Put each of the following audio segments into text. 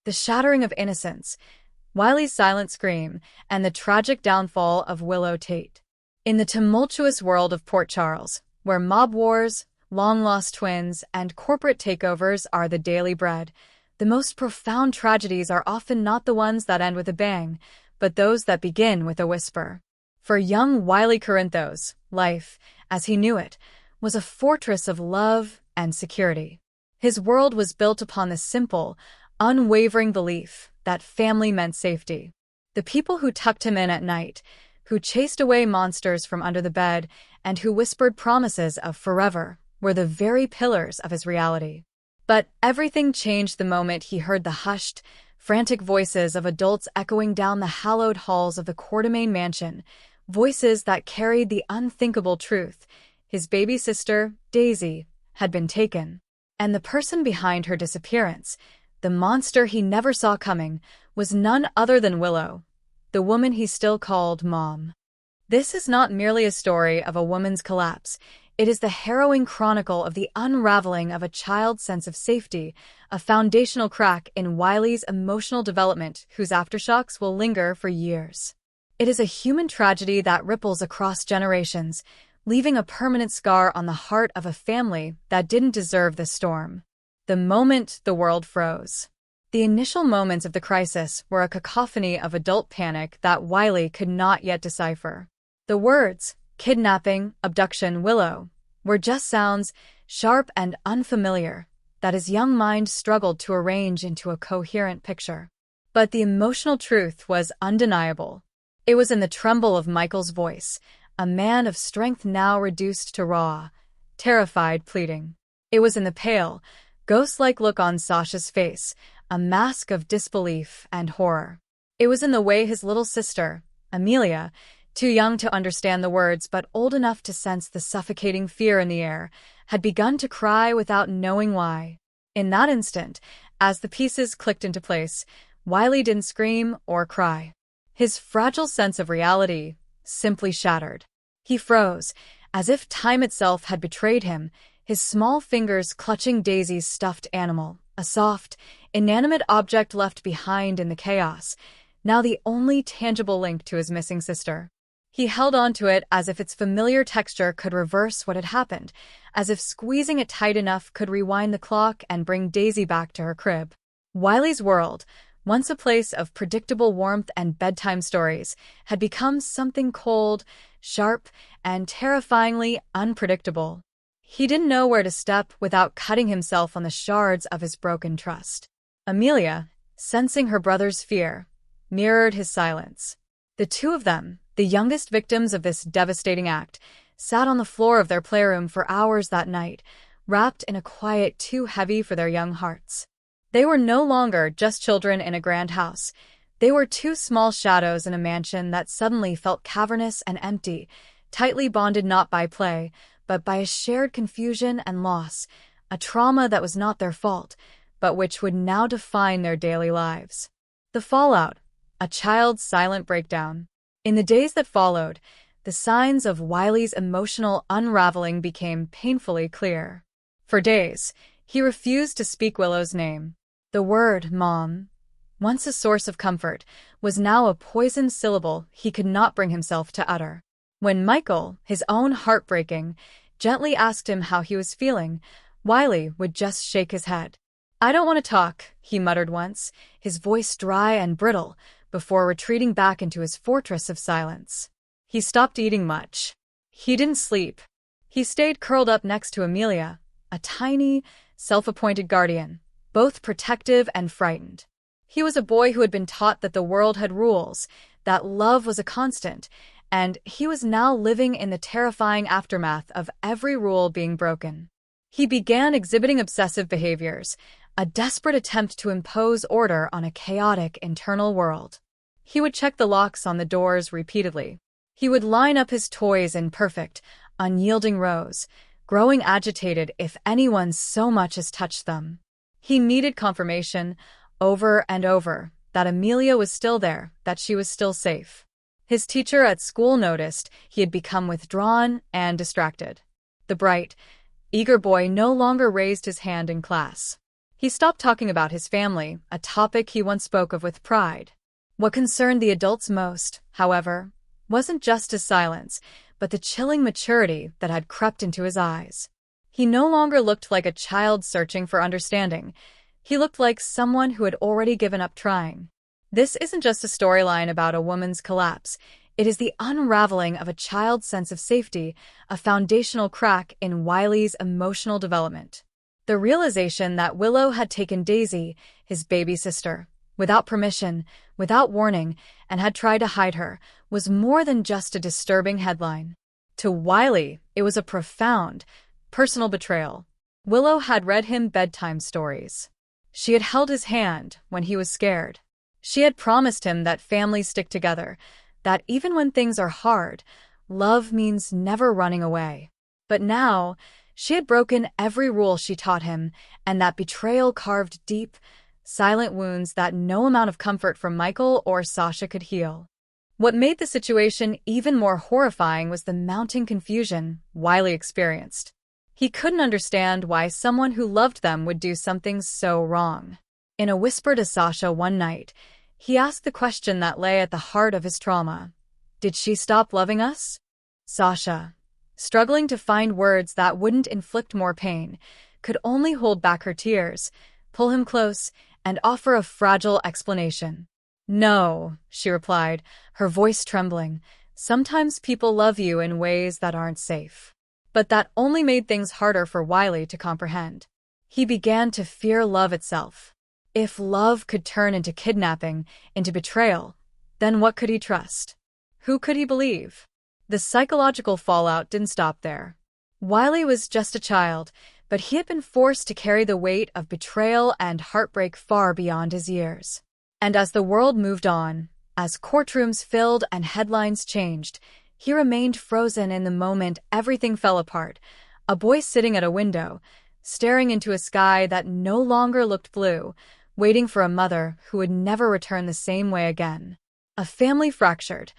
The shattering of innocence, Wiley's silent scream, and the tragic downfall of Willow Tate. In the tumultuous world of Port Charles, where mob wars, long-lost twins, and corporate takeovers are the daily bread, the most profound tragedies are often not the ones that end with a bang, but those that begin with a whisper. For young Wiley Corinthos, life, as he knew it, was a fortress of love and security. His world was built upon the simple, unwavering belief that family meant safety. The people who tucked him in at night, who chased away monsters from under the bed, and who whispered promises of forever, were the very pillars of his reality. But everything changed the moment he heard the hushed, frantic voices of adults echoing down the hallowed halls of the Quartermain mansion, voices that carried the unthinkable truth. His baby sister, Daisy, had been taken. And the person behind her disappearance, the monster he never saw coming, was none other than Willow, the woman he still called Mom. This is not merely a story of a woman's collapse. It is the harrowing chronicle of the unraveling of a child's sense of safety, a foundational crack in Wiley's emotional development whose aftershocks will linger for years. It is a human tragedy that ripples across generations, leaving a permanent scar on the heart of a family that didn't deserve the storm. The moment the world froze. The initial moments of the crisis were a cacophony of adult panic that Wiley could not yet decipher. The words, kidnapping, abduction, Willow, were just sounds, sharp and unfamiliar, that his young mind struggled to arrange into a coherent picture. But the emotional truth was undeniable. It was in the tremble of Michael's voice, a man of strength now reduced to raw, terrified pleading. It was in the pale, ghost-like look on Sasha's face, a mask of disbelief and horror. It was in the way his little sister, Amelia, too young to understand the words but old enough to sense the suffocating fear in the air, had begun to cry without knowing why. In that instant, as the pieces clicked into place, Wiley didn't scream or cry. His fragile sense of reality simply shattered. He froze, as if time itself had betrayed him, his small fingers clutching Daisy's stuffed animal, a soft, inanimate object left behind in the chaos, now the only tangible link to his missing sister. He held on to it as if its familiar texture could reverse what had happened, as if squeezing it tight enough could rewind the clock and bring Daisy back to her crib. Wiley's world, once a place of predictable warmth and bedtime stories, had become something cold, sharp, and terrifyingly unpredictable. He didn't know where to step without cutting himself on the shards of his broken trust. Amelia, sensing her brother's fear, mirrored his silence. The two of them, the youngest victims of this devastating act, sat on the floor of their playroom for hours that night, wrapped in a quiet too heavy for their young hearts. They were no longer just children in a grand house. They were two small shadows in a mansion that suddenly felt cavernous and empty, tightly bonded not by play, but by a shared confusion and loss, a trauma that was not their fault, but which would now define their daily lives. The fallout, a child's silent breakdown. In the days that followed, the signs of Wiley's emotional unraveling became painfully clear. For days, he refused to speak Willow's name. The word, Mom, once a source of comfort, was now a poisoned syllable he could not bring himself to utter. When Michael, his own heartbreaking, gently asked him how he was feeling, Wiley would just shake his head. "I don't want to talk," he muttered once, his voice dry and brittle, before retreating back into his fortress of silence. He stopped eating much. He didn't sleep. He stayed curled up next to Amelia, a tiny, self-appointed guardian, both protective and frightened. He was a boy who had been taught that the world had rules, that love was a constant, and he was now living in the terrifying aftermath of every rule being broken. He began exhibiting obsessive behaviors, a desperate attempt to impose order on a chaotic internal world. He would check the locks on the doors repeatedly. He would line up his toys in perfect, unyielding rows, growing agitated if anyone so much as touched them. He needed confirmation, over and over, that Amelia was still there, that she was still safe. His teacher at school noticed he had become withdrawn and distracted. The bright, eager boy no longer raised his hand in class. He stopped talking about his family, a topic he once spoke of with pride. What concerned the adults most, however, wasn't just his silence, but the chilling maturity that had crept into his eyes. He no longer looked like a child searching for understanding. He looked like someone who had already given up trying. This isn't just a storyline about a woman's collapse. It is the unraveling of a child's sense of safety, a foundational crack in Wiley's emotional development. The realization that Willow had taken Daisy, his baby sister, without permission, without warning, and had tried to hide her, was more than just a disturbing headline. To Wiley, it was a profound, personal betrayal. Willow had read him bedtime stories. She had held his hand when he was scared. She had promised him that families stick together, that even when things are hard, love means never running away. But now, she had broken every rule she taught him, and that betrayal carved deep, silent wounds that no amount of comfort from Michael or Sasha could heal. What made the situation even more horrifying was the mounting confusion Wiley experienced. He couldn't understand why someone who loved them would do something so wrong. In a whisper to Sasha one night, he asked the question that lay at the heart of his trauma. Did she stop loving us? Sasha, struggling to find words that wouldn't inflict more pain, could only hold back her tears, pull him close, and offer a fragile explanation. No, she replied, her voice trembling. Sometimes people love you in ways that aren't safe. But that only made things harder for Wiley to comprehend. He began to fear love itself. If love could turn into kidnapping, into betrayal, then what could he trust? Who could he believe? The psychological fallout didn't stop there. Wiley was just a child, but he had been forced to carry the weight of betrayal and heartbreak far beyond his years. And as the world moved on, as courtrooms filled and headlines changed, he remained frozen in the moment everything fell apart, a boy sitting at a window, staring into a sky that no longer looked blue, waiting for a mother who would never return the same way again. A family fractured,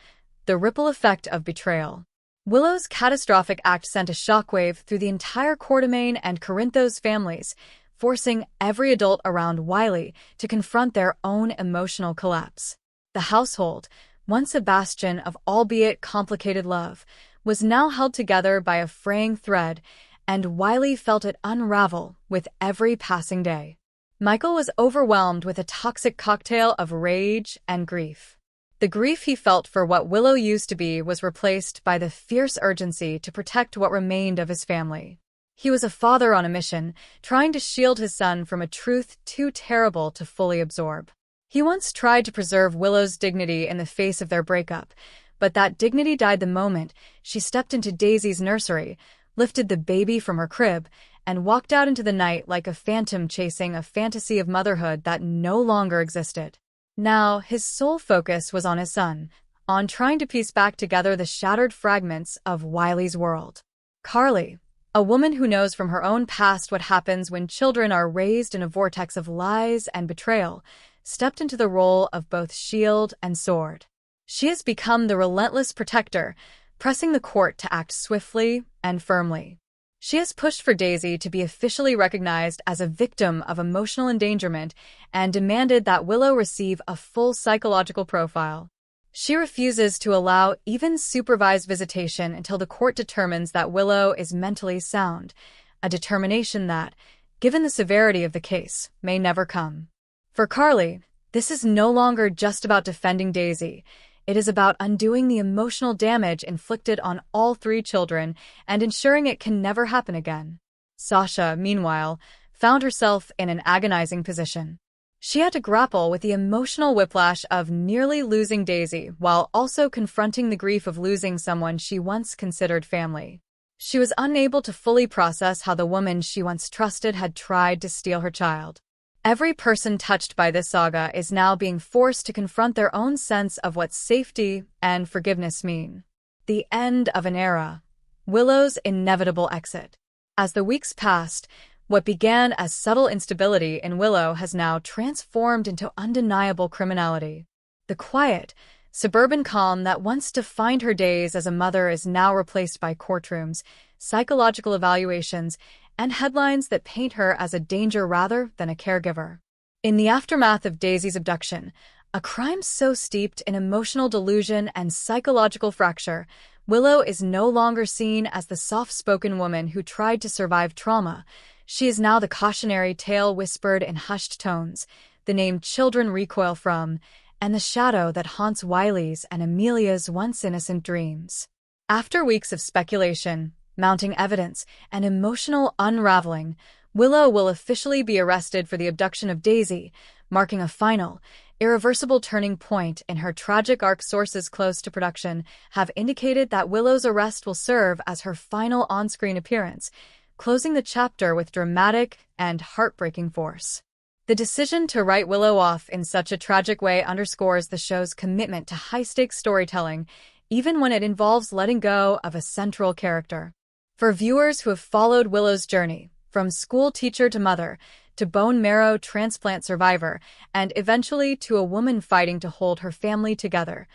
the ripple effect of betrayal. Willow's catastrophic act sent a shockwave through the entire Quartermain and Corinthos families, forcing every adult around Wiley to confront their own emotional collapse. The household, once a bastion of albeit complicated love, was now held together by a fraying thread, and Wiley felt it unravel with every passing day. Michael was overwhelmed with a toxic cocktail of rage and grief. The grief he felt for what Willow used to be was replaced by the fierce urgency to protect what remained of his family. He was a father on a mission, trying to shield his son from a truth too terrible to fully absorb. He once tried to preserve Willow's dignity in the face of their breakup, but that dignity died the moment she stepped into Daisy's nursery, lifted the baby from her crib, and walked out into the night like a phantom chasing a fantasy of motherhood that no longer existed. Now, his sole focus was on his son, on trying to piece back together the shattered fragments of Wiley's world. Carly, a woman who knows from her own past what happens when children are raised in a vortex of lies and betrayal, stepped into the role of both shield and sword. She has become the relentless protector, pressing the court to act swiftly and firmly. She has pushed for Daisy to be officially recognized as a victim of emotional endangerment and demanded that Willow receive a full psychological profile. She refuses to allow even supervised visitation until the court determines that Willow is mentally sound, a determination that, given the severity of the case, may never come. For Carly, this is no longer just about defending Daisy. It is about undoing the emotional damage inflicted on all three children and ensuring it can never happen again. Sasha, meanwhile, found herself in an agonizing position. She had to grapple with the emotional whiplash of nearly losing Daisy while also confronting the grief of losing someone she once considered family. She was unable to fully process how the woman she once trusted had tried to steal her child. Every person touched by this saga is now being forced to confront their own sense of what safety and forgiveness mean. The end of an era. Willow's inevitable exit. As the weeks passed, what began as subtle instability in Willow has now transformed into undeniable criminality. The quiet, suburban calm that once defined her days as a mother is now replaced by courtrooms, psychological evaluations, and headlines that paint her as a danger rather than a caregiver. In the aftermath of Daisy's abduction, a crime so steeped in emotional delusion and psychological fracture, Willow is no longer seen as the soft-spoken woman who tried to survive trauma. She is now the cautionary tale whispered in hushed tones, the name children recoil from, and the shadow that haunts Wiley's and Amelia's once innocent dreams. After weeks of speculation, mounting evidence, and emotional unraveling, Willow will officially be arrested for the abduction of Daisy, marking a final, irreversible turning point in her tragic arc. Sources close to production have indicated that Willow's arrest will serve as her final on-screen appearance, closing the chapter with dramatic and heartbreaking force. The decision to write Willow off in such a tragic way underscores the show's commitment to high-stakes storytelling, even when it involves letting go of a central character. For viewers who have followed Willow's journey, from school teacher to mother, to bone marrow transplant survivor, and eventually to a woman fighting to hold her family together,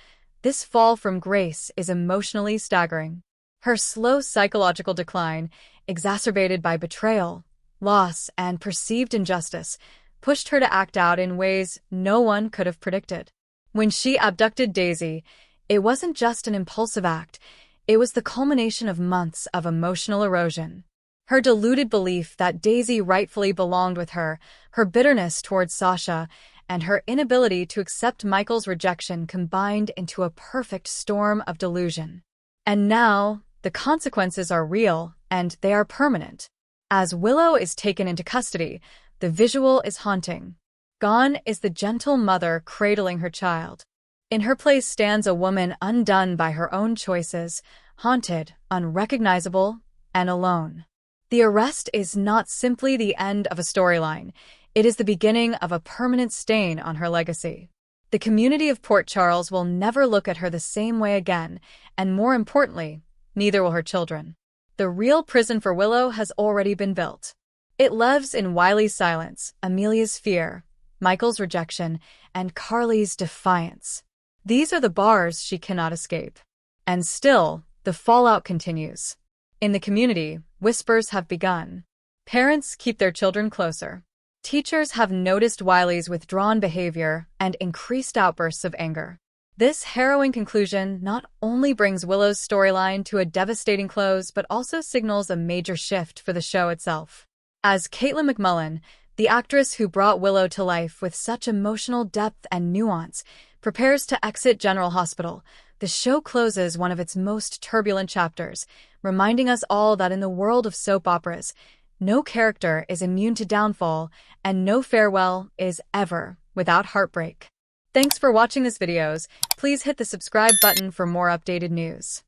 this fall from grace is emotionally staggering. Her slow psychological decline, exacerbated by betrayal, loss, and perceived injustice, pushed her to act out in ways no one could have predicted. When she abducted Daisy, it wasn't just an impulsive act, it was the culmination of months of emotional erosion. Her deluded belief that Daisy rightfully belonged with her, her bitterness towards Sasha, and her inability to accept Michael's rejection combined into a perfect storm of delusion. And now, the consequences are real, and they are permanent. As Willow is taken into custody, the visual is haunting. Gone is the gentle mother cradling her child. In her place stands a woman undone by her own choices, haunted, unrecognizable, and alone. The arrest is not simply the end of a storyline, it is the beginning of a permanent stain on her legacy. The community of Port Charles will never look at her the same way again, and more importantly, neither will her children. The real prison for Willow has already been built. It lives in Wiley's silence, Amelia's fear, Michael's rejection, and Carly's defiance. These are the bars she cannot escape. And still, the fallout continues. In the community, whispers have begun. Parents keep their children closer. Teachers have noticed Wiley's withdrawn behavior and increased outbursts of anger. This harrowing conclusion not only brings Willow's storyline to a devastating close but also signals a major shift for the show itself. As Caitlin McMullen, the actress who brought Willow to life with such emotional depth and nuance, prepares to exit General Hospital, the show closes one of its most turbulent chapters, reminding us all that in the world of soap operas, no character is immune to downfall, and no farewell is ever without heartbreak. Thanks for watching this videos. Please hit the subscribe button for more updated news.